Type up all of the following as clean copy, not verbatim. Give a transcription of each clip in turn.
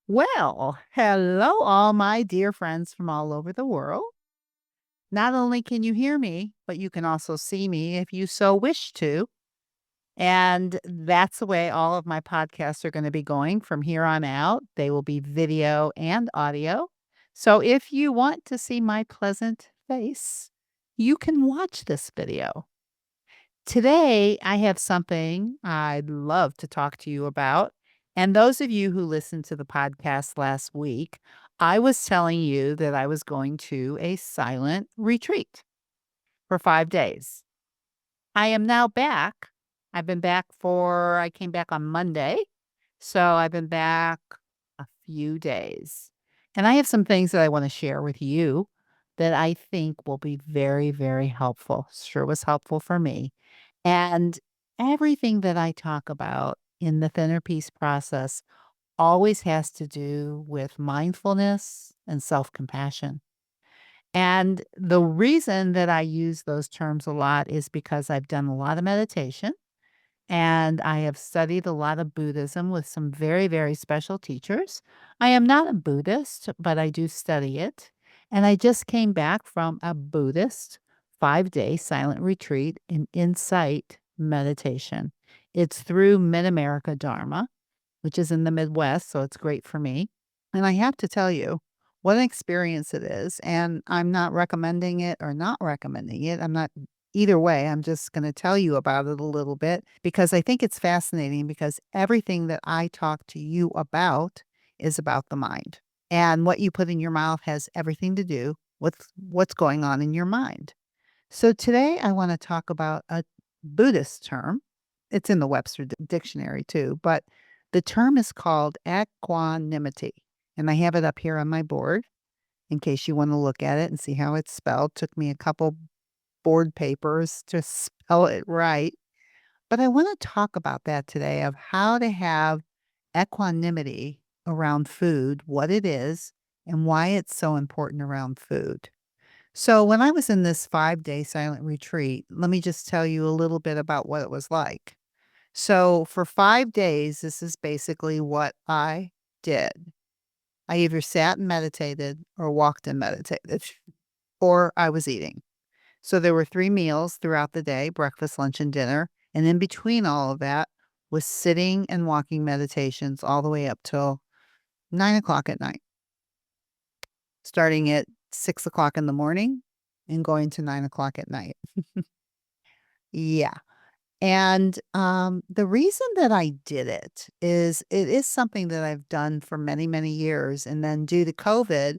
Well, hello, all my dear friends from all over the world. Not only can you hear me, but you can also see me if you so wish to. And that's the way all of my podcasts are going to be going from here on out. They will be video and audio. So if you want to see my pleasant face, you can watch this video. Today, I have something I'd love to talk to you about. And those of you who listened to the podcast last week, I was telling you that I was going to a silent retreat for 5 days. I am now back. I came back on Monday. So I've been back a few days. And I have some things that I want to share with you that I think will be very, very helpful. Sure was helpful for me. And everything that I talk about in the thinner peace process always has to do with mindfulness and self compassion. And the reason that I use those terms a lot is because I've done a lot of meditation and I have studied a lot of Buddhism with some very, very special teachers. I am not a Buddhist, but I do study it. And I just came back from a Buddhist 5 day silent retreat in insight meditation. It's through Mid America Dharma, which is in the Midwest, so it's great for me. And I have to tell you what an experience it is. And I'm not recommending it or not recommending it. I'm not either way. I'm just going to tell you about it a little bit because I think it's fascinating because everything that I talk to you about is about the mind. And what you put in your mouth has everything to do with what's going on in your mind. So today I want to talk about a Buddhist term. It's in the Webster Dictionary too, but the term is called equanimity. And I have it up here on my board in case you want to look at it and see how it's spelled. Took me a couple board papers to spell it right. But I want to talk about that today of how to have equanimity around food, what it is, and why it's so important around food. So, when I was in this 5 day silent retreat, let me just tell you a little bit about what it was like. So, for 5 days, this is basically what I did. I either sat and meditated or walked and meditated, or I was eating. So, there were 3 meals throughout the day: breakfast, lunch, and dinner. And in between all of that was sitting and walking meditations all the way up till 9 o'clock at night, starting at 6 o'clock in the morning and going to 9 o'clock at night. Yeah. And, the reason that I did it is something that I've done for many, many years, and then due to COVID,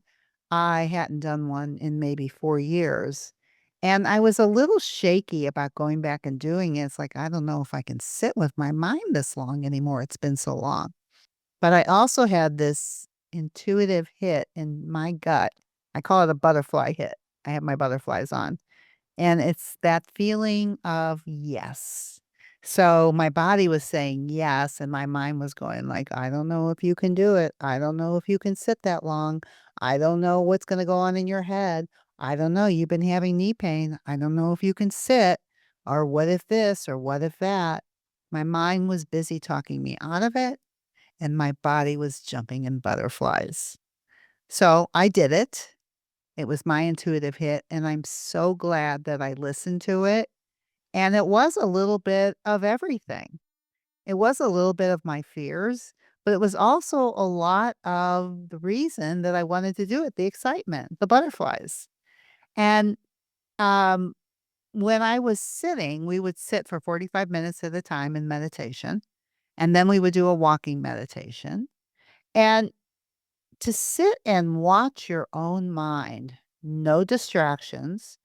I hadn't done one in maybe 4 years, and I was a little shaky about going back and doing it. It's like, I don't know if I can sit with my mind this long anymore, it's been so long. But I also had this intuitive hit in my gut. I call it a butterfly hit. I have my butterflies on. And it's that feeling of yes. So my body was saying yes, and my mind was going like, I don't know if you can do it. I don't know if you can sit that long. I don't know what's going to go on in your head. I don't know. You've been having knee pain. I don't know if you can sit, or what if this, or what if that. My mind was busy talking me out of it, and my body was jumping in butterflies. So I did it. It was my intuitive hit, and I'm so glad that I listened to it, and it was a little bit of everything. It was a little bit of my fears, but it was also a lot of the reason that I wanted to do it, the excitement, the butterflies. And, um, when I was sitting, we would sit for 45 minutes at a time in meditation, and then we would do a walking meditation, and to sit and watch your own mind, no distractions.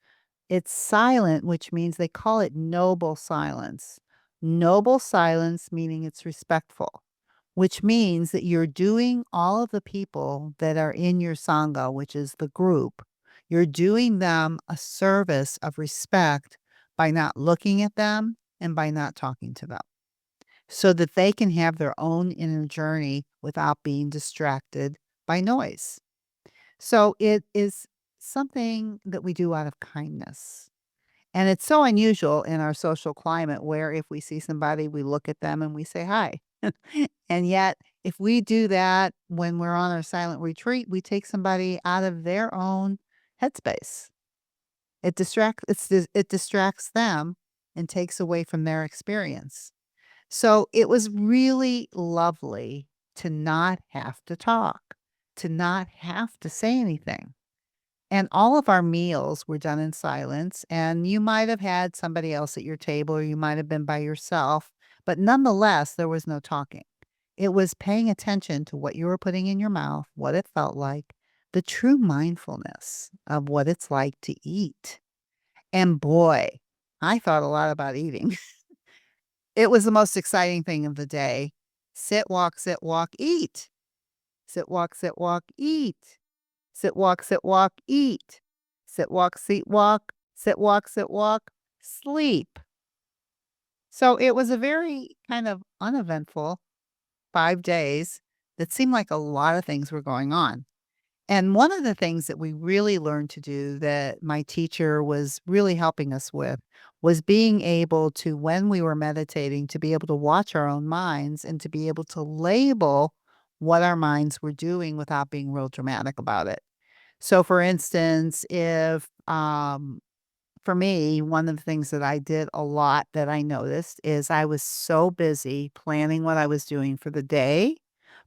It's silent, which means they call it noble silence. Noble silence meaning it's respectful, which means that you're doing all of the people that are in your sangha, which is the group, you're doing them a service of respect by not looking at them and by not talking to them so that they can have their own inner journey without being distracted by noise. So it is something that we do out of kindness. And it's so unusual in our social climate where if we see somebody, we look at them and we say hi. And yet If we do that when we're on our silent retreat, we take somebody out of their own headspace. It distracts them and takes away from their experience. So, it was really lovely to not have to talk, to not have to say anything. And all of our meals were done in silence, and you might have had somebody else at your table or you might have been by yourself, but nonetheless, there was no talking. It was paying attention to what you were putting in your mouth, what it felt like, the true mindfulness of what it's like to eat. And boy, I thought a lot about eating. It was the most exciting thing of the day. Sit, walk, eat. Sit, walk, eat. Sit, walk, eat. Sit, walk, sleep. So it was a very kind of uneventful 5 days that seemed like a lot of things were going on. And one of the things that we really learned to do that my teacher was really helping us with was being able to, when we were meditating, to be able to watch our own minds and to be able to label what our minds were doing without being real dramatic about it. So, for instance, if for me, one of the things that I did a lot that I noticed is I was so busy planning what I was doing for the day,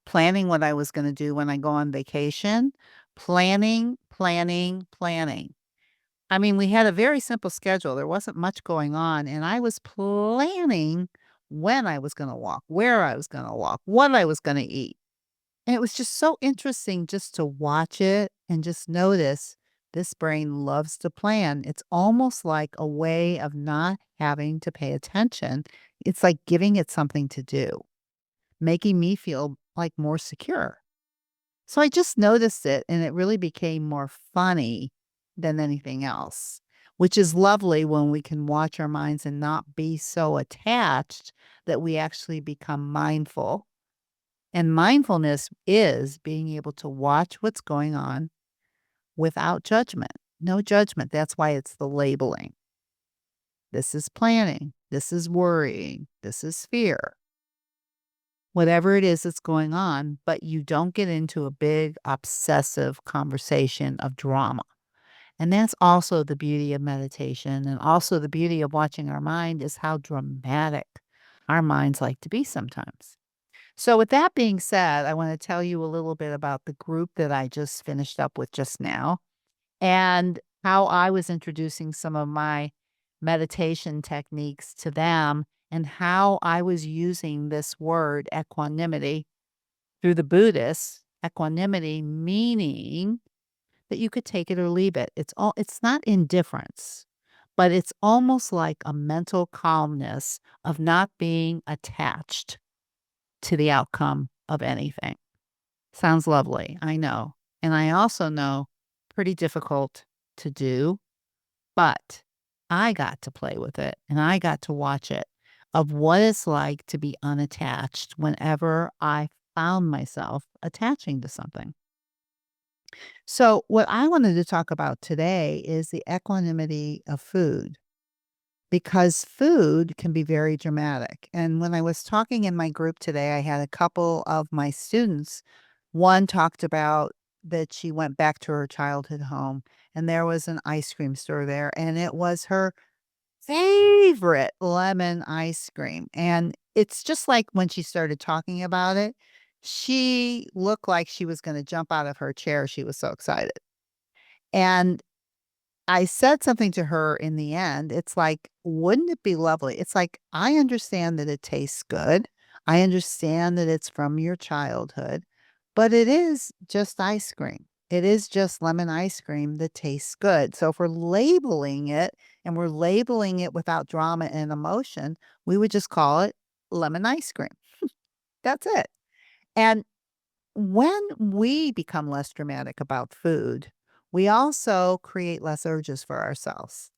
planning what I was gonna do when I go on vacation, planning, planning, planning. I mean, we had a very simple schedule, there wasn't much going on, and I was planning when I was gonna walk, where I was gonna walk, what I was gonna eat. And it was just so interesting just to watch it and just notice this brain loves to plan. It's almost like a way of not having to pay attention. It's like giving it something to do, making me feel like more secure. So I just noticed it and it really became more funny than anything else, which is lovely when we can watch our minds and not be so attached that we actually become mindful. And mindfulness is being able to watch what's going on without judgment. No judgment. That's why it's the labeling. This is planning. This is worrying. This is fear. Whatever it is that's going on, but you don't get into a big obsessive conversation of drama. And that's also the beauty of meditation and also the beauty of watching our mind is how dramatic our minds like to be sometimes. So, with that being said, I want to tell you a little bit about the group that I just finished up with just now and how I was introducing some of my meditation techniques to them and how I was using this word equanimity through the Buddhists. Equanimity meaning that you could take it or leave it. It's not indifference, but it's almost like a mental calmness of not being attached to the outcome of anything. Sounds lovely, I know. And I also know pretty difficult to do, but I got to play with it and I got to watch it of what it's like to be unattached whenever I found myself attaching to something. So, what I wanted to talk about today is the equanimity of food. Because food can be very dramatic. And when I was talking in my group today, I had a couple of my students. One talked about that she went back to her childhood home and there was an ice cream store there, and it was her favorite lemon ice cream. And it's just like when she started talking about it, she looked like she was going to jump out of her chair. She was so excited. And I said something to her in the end. It's like, wouldn't it be lovely? It's like, I understand that it tastes good. I understand that it's from your childhood, but it is just ice cream. It is just lemon ice cream that tastes good. So if we're labeling it and we're labeling it without drama and emotion, we would just call it lemon ice cream. That's it. And when we become less dramatic about food, we also create less urges for ourselves.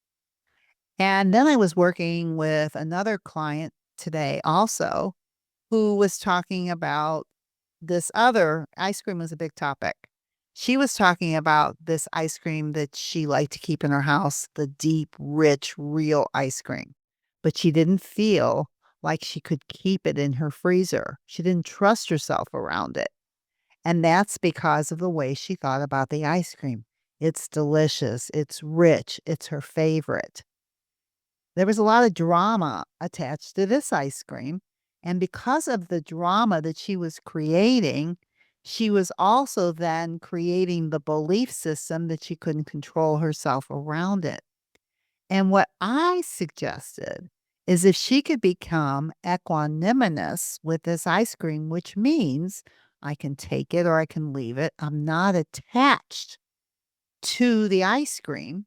And then I was working with another client today also who was talking about this other ice cream was a big topic. She was talking about this ice cream that she liked to keep in her house, the deep, rich, real ice cream. But she didn't feel like she could keep it in her freezer. She didn't trust herself around it. And that's because of the way she thought about the ice cream. It's delicious, it's rich, it's her favorite. There was a lot of drama attached to this ice cream, and because of the drama that she was creating, she was also then creating the belief system that she couldn't control herself around it. And what I suggested is if she could become equanimous with this ice cream, which means I can take it or I can leave it. I'm not attached to the ice cream.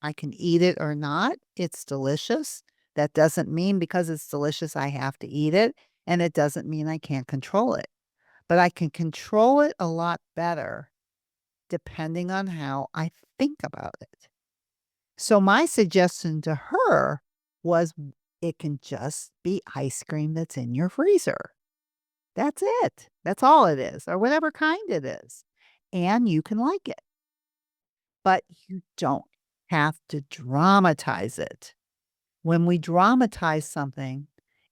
I can eat it or not. It's delicious. That doesn't mean because it's delicious, I have to eat it. And it doesn't mean I can't control it. But I can control it a lot better depending on how I think about it. So my suggestion to her was it can just be ice cream that's in your freezer. That's it. That's all it is, or whatever kind it is. And you can like it. But you don't have to dramatize it. When we dramatize something,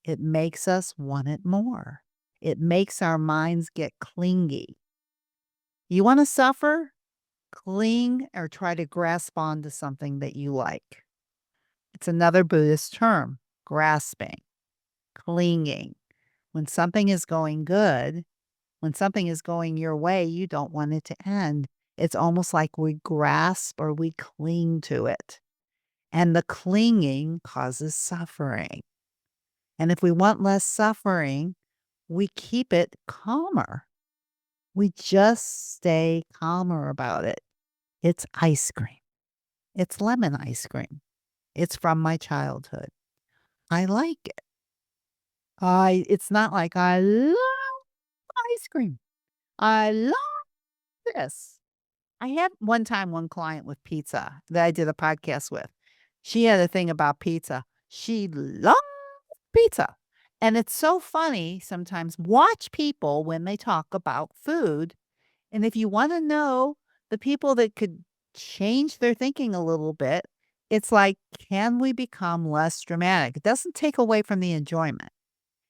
it makes us want it more. It makes our minds get clingy. You want to suffer? Cling or try to grasp onto something that you like. It's another Buddhist term, grasping, clinging. When something is going good, when something is going your way, you don't want it to end. It's almost like we grasp or we cling to it. And the clinging causes suffering. And if we want less suffering, we keep it calmer. We just stay calmer about it. It's ice cream. It's lemon ice cream. It's from my childhood. I like it. It's not like I love ice cream. I love this. I had one time one client with pizza that I did a podcast with. She had a thing about pizza. She loved pizza. And it's so funny sometimes watch people when they talk about food. And if you want to know the people that could change their thinking a little bit, it's like, can we become less dramatic? It doesn't take away from the enjoyment.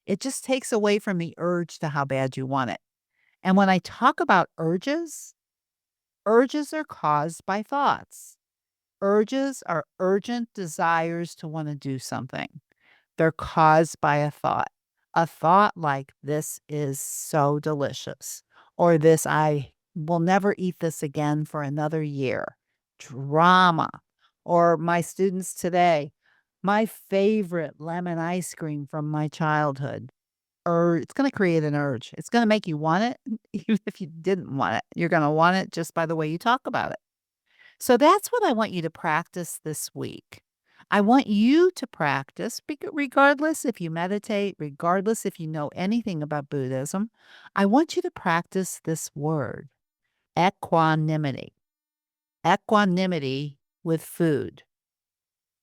It just takes away from the urge to how bad you want it. And when I talk about urges, urges are caused by thoughts. Urges are urgent desires to want to do something. They're caused by a thought. A thought like, this is so delicious, or this, I will never eat this again for another year. Drama. Or my students today, my favorite lemon ice cream from my childhood. Or it's going to create an urge. It's going to make you want it, even if you didn't want it. You're going to want it just by the way you talk about it. So that's what I want you to practice this week. I want you to practice, regardless if you meditate, regardless if you know anything about Buddhism, I want you to practice this word, equanimity. Equanimity with food.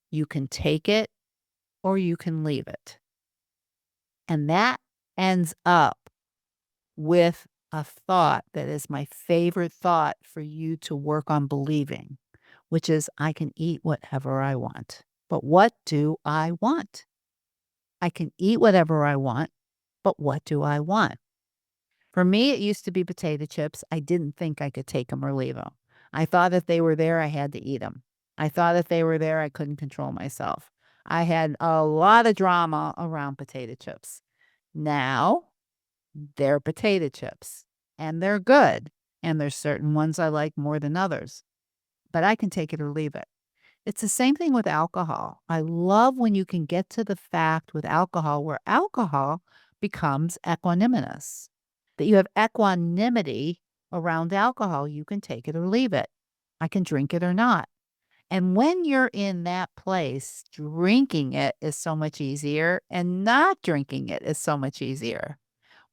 You can take it or you can leave it. And that ends up with a thought that is my favorite thought for you to work on believing, which is I can eat whatever I want. But what do I want? I can eat whatever I want, but what do I want? For me, it used to be potato chips. I didn't think I could take them or leave them. I thought if they were there, I had to eat them. I thought if they were there, I couldn't control myself. I had a lot of drama around potato chips. Now, they're potato chips, and they're good, and there's certain ones I like more than others, but I can take it or leave it. It's the same thing with alcohol. I love when you can get to the fact with alcohol where alcohol becomes equanimous, that you have equanimity around alcohol. You can take it or leave it. I can drink it or not. And when you're in that place, drinking it is so much easier, and not drinking it is so much easier.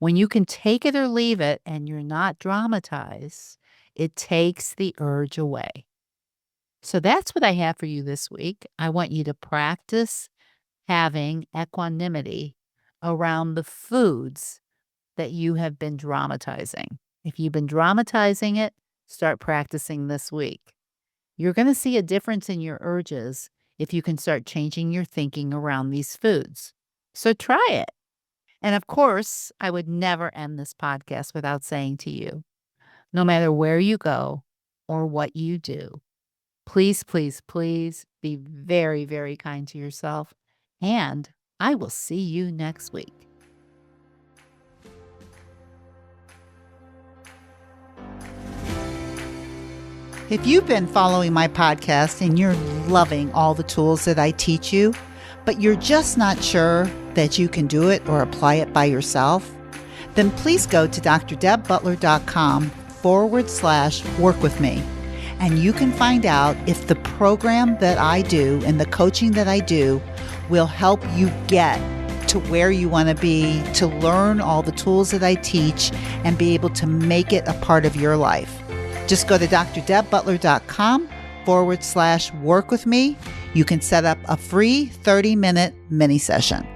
When you can take it or leave it and you're not dramatized, it takes the urge away. So that's what I have for you this week. I want you to practice having equanimity around the foods that you have been dramatizing. If you've been dramatizing it, start practicing this week. You're going to see a difference in your urges if you can start changing your thinking around these foods. So try it. And of course, I would never end this podcast without saying to you, no matter where you go or what you do, please, please, please be very, very kind to yourself. And I will see you next week. If you've been following my podcast and you're loving all the tools that I teach you, but you're just not sure that you can do it or apply it by yourself, then please go to drdebbutler.com/work with me. And you can find out if the program that I do and the coaching that I do will help you get to where you want to be, to learn all the tools that I teach and be able to make it a part of your life. Just go to drdebbutler.com/work with me. You can set up a free 30-minute mini session.